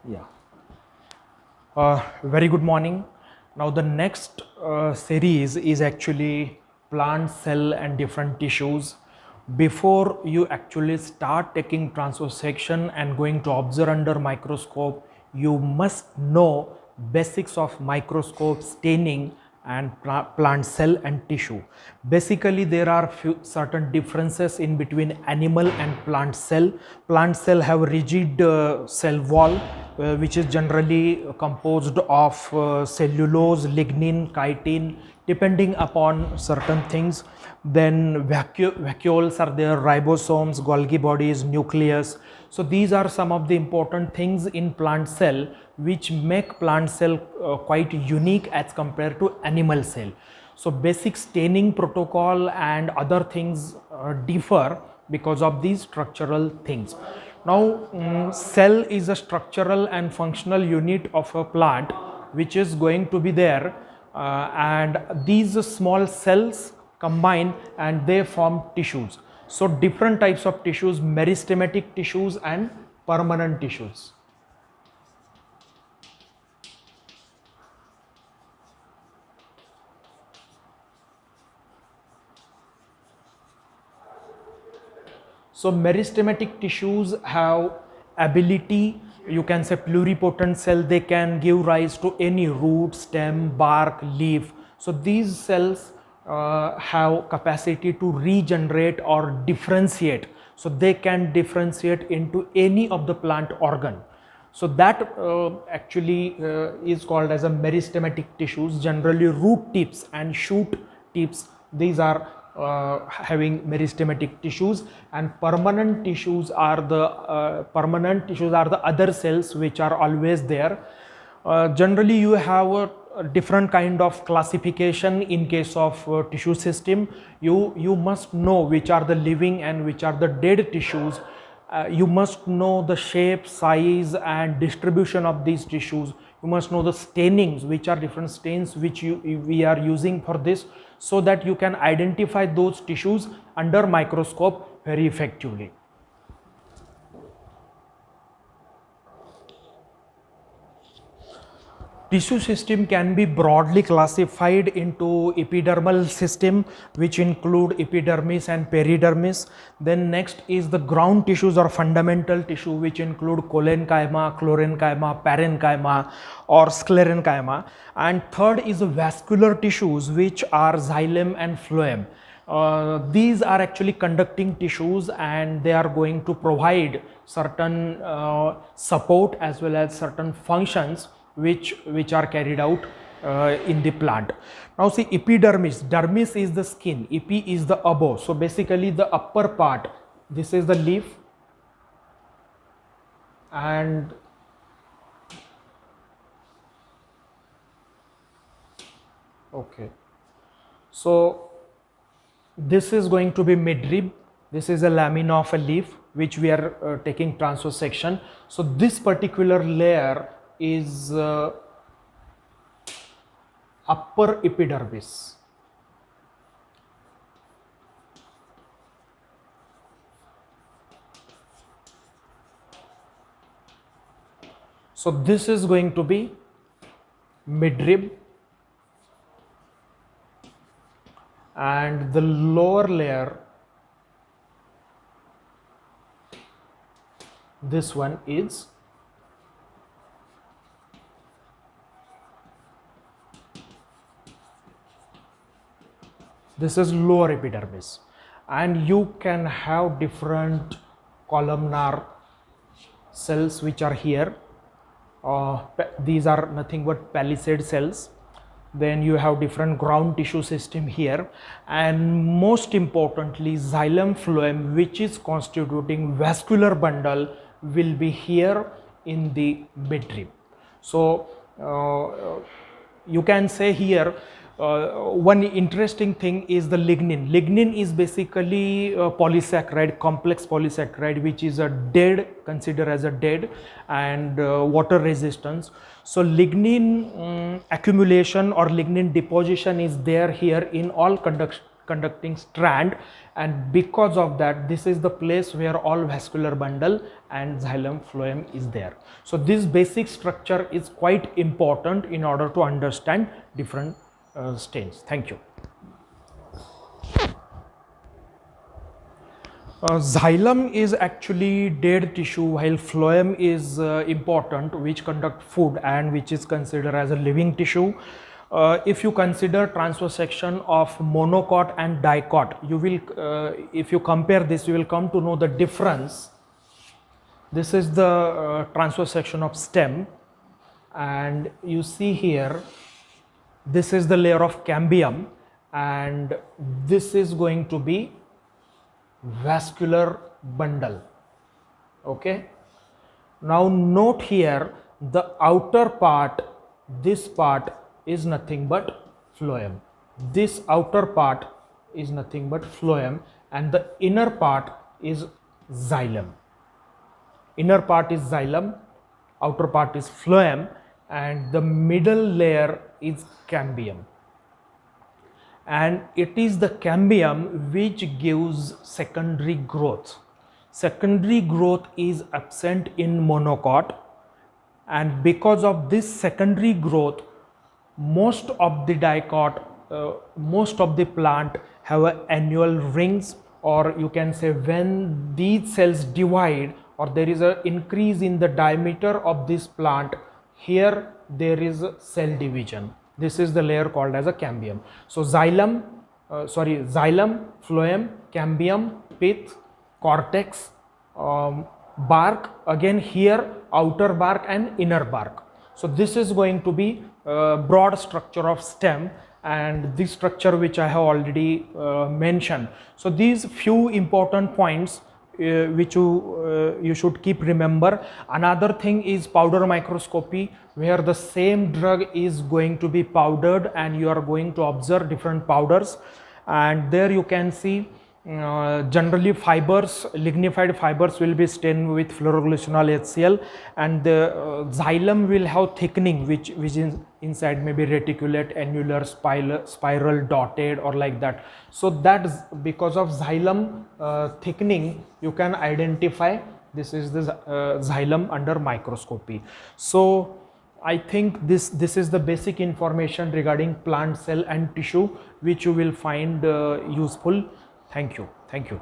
Yeah. Very good morning. Now the next series is actually plant cell and different tissues. Before you actually start taking transverse section and going to observe under microscope, you must know basics of microscope staining and plant cell and tissue. Basically, there are few certain differences in between animal and plant cell. Plant cell have rigid cell wall, which is generally composed of cellulose, lignin, chitin, depending upon certain things. Then vacuoles are there, ribosomes, Golgi bodies, nucleus. So these are some of the important things in plant cell which make plant cell quite unique as compared to animal cell. So basic staining protocol and other things differ because of these structural things. Now cell is a structural and functional unit of a plant which is going to be there, and these small cells combine and they form tissues. So different types of tissues: meristematic tissues and permanent tissues. So meristematic tissues have ability, you can say pluripotent cell, they can give rise to any root, stem, bark, leaf. So these cells have capacity to regenerate or differentiate. So they can differentiate into any of the plant organ. So that actually is called as a meristematic tissues. Generally root tips and shoot tips, these are having meristematic tissues. And permanent tissues are the other cells which are always there. Generally you have a different kind of classification in case of tissue system. You must know which are the living and which are the dead tissues. You must know the shape, size and distribution of these tissues. You must know the stainings, which are different stains which we are using for this, so that you can identify those tissues under microscope very effectively. Tissue system can be broadly classified into epidermal system, which include epidermis and peridermis. Then next is the ground tissues or fundamental tissue, which include collenchyma, chlorenchyma, parenchyma or sclerenchyma. And third is the vascular tissues, which are xylem and phloem. These are actually conducting tissues and they are going to provide certain support as well as certain functions which are carried out in the plant. Now see, epidermis, dermis is the skin, epi is the above. So basically the upper part, this is the leaf, and okay, so this is going to be midrib. This is a lamina of a leaf which we are taking transverse section. So this particular layer is upper epidermis. So this is going to be midrib, and the lower layer, this one is lower epidermis. And you can have different columnar cells which are here. These are nothing but palisade cells. Then you have different ground tissue system here, and most importantly xylem phloem, which is constituting vascular bundle, will be here in the midrib. So you can say here one interesting thing is the lignin. Lignin is basically a polysaccharide, complex polysaccharide, which is a dead, considered as a dead, and water resistance. So lignin accumulation or lignin deposition is there here in all conducting strand, and because of that this is the place where all vascular bundle and xylem phloem is there. So this basic structure is quite important in order to understand different stains. Thank you. Xylem is actually dead tissue, while phloem is important, which conduct food and which is considered as a living tissue. If you consider transverse section of monocot and dicot, you will, if you compare this, you will come to know the difference. This is the transverse section of stem, and you see here, this is the layer of cambium, and this is going to be vascular bundle. Okay, now note here, the outer part, this part is nothing but phloem. This outer part is nothing but phloem, and the inner part is xylem. Inner part is xylem, outer part is phloem, and the middle layer is cambium. And it is the cambium which gives secondary growth. Secondary growth is absent in monocot, and because of this secondary growth, most of the dicot, most of the plant have annual rings, or you can say when these cells divide or there is an increase in the diameter of this plant, here there is a cell division. This is the layer called as a cambium. So xylem, phloem, cambium, pith, cortex, bark, again here outer bark and inner bark. So this is going to be broad structure of stem, and this structure which I have already mentioned. So these few important points which you should keep remember. Another thing is powder microscopy, where the same drug is going to be powdered and you are going to observe different powders, and there you can see generally fibers, lignified fibers will be stained with fluoroglycinol HCl, and the xylem will have thickening which is inside, maybe reticulate, annular, spiral, dotted, or like that. So that is because of xylem thickening you can identify this is the xylem under microscopy. So I think this is the basic information regarding plant cell and tissue which you will find useful. Thank you.